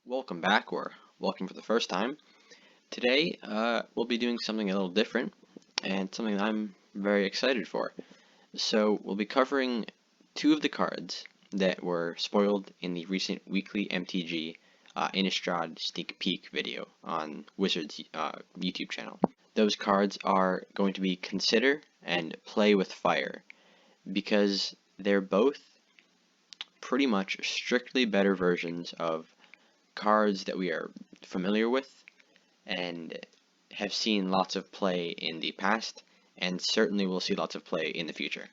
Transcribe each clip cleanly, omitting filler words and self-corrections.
Welcome back, or welcome for the first time. Today, we'll be doing something a little different, and something that I'm very excited for. So, we'll be covering two of the cards that were spoiled in the recent weekly MTG Innistrad sneak peek video on Wizards' YouTube channel. Those cards are going to be Consider and Play with Fire, because they're both pretty much strictly better versions of cards that we are familiar with and have seen lots of play in the past, and certainly will see lots of play in the future.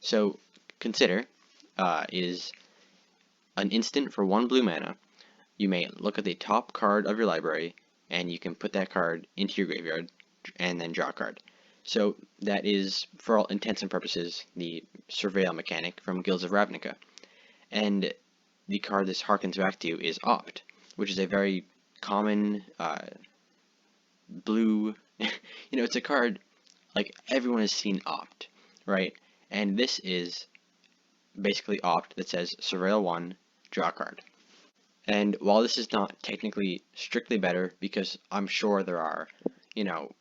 So, Consider is an instant for 1 blue mana. You may look at the top card of your library, and you can put that card into your graveyard, and then draw a card. So that is, for all intents and purposes, the Surveil mechanic from Guilds of Ravnica. And the card this harkens back to is Opt, which is a very common blue, it's a card like everyone has seen Opt, right? And this is basically Opt that says Surveil 1, draw a card. And while this is not technically strictly better, because I'm sure there are,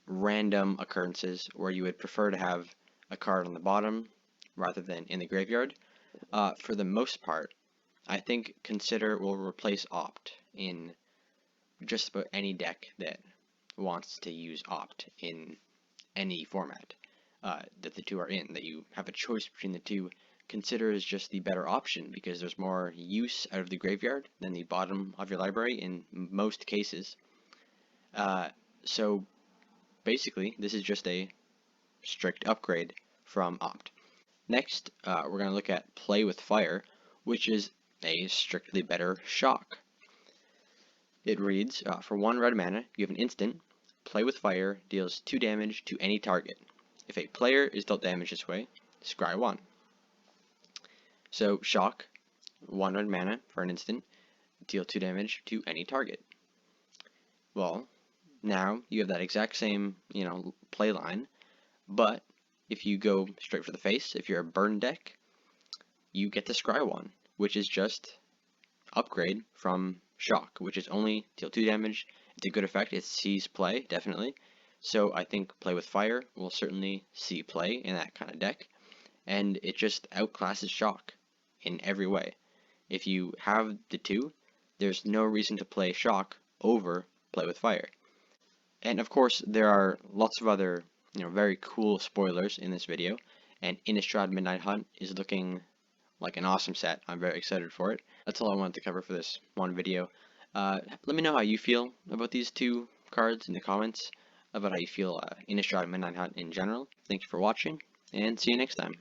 random occurrences where you would prefer to have a card on the bottom rather than in the graveyard, for the most part, I think Consider will replace Opt in just about any deck that wants to use Opt in any format that the two are in, that you have a choice between the two. Consider is just the better option because there's more use out of the graveyard than the bottom of your library in most cases. So basically, this is just a strict upgrade from Opt. Next, we're going to look at Play with Fire, which is a strictly better Shock. It reads, for 1 red mana, you have an instant. Play with Fire deals 2 damage to any target. If a player is dealt damage this way, scry 1. So, Shock, 1 red mana for an instant, deal 2 damage to any target. Well, now you have that exact same, play line, but if you go straight for the face, if you're a burn deck, you get to scry 1, which is just upgrade from Shock, which is only deal 2 damage. It's a good effect. It sees play, definitely. So I think Play with Fire will certainly see play in that kind of deck, and it just outclasses Shock in every way. If you have the two, there's no reason to play Shock over Play with Fire. And of course, there are lots of other, very cool spoilers in this video, and Innistrad Midnight Hunt is looking like an awesome set. I'm very excited for it. That's all I wanted to cover for this one video. Let me know how you feel about these two cards in the comments, about how you feel Innistrad Midnight Hunt in general. Thank you for watching, and see you next time.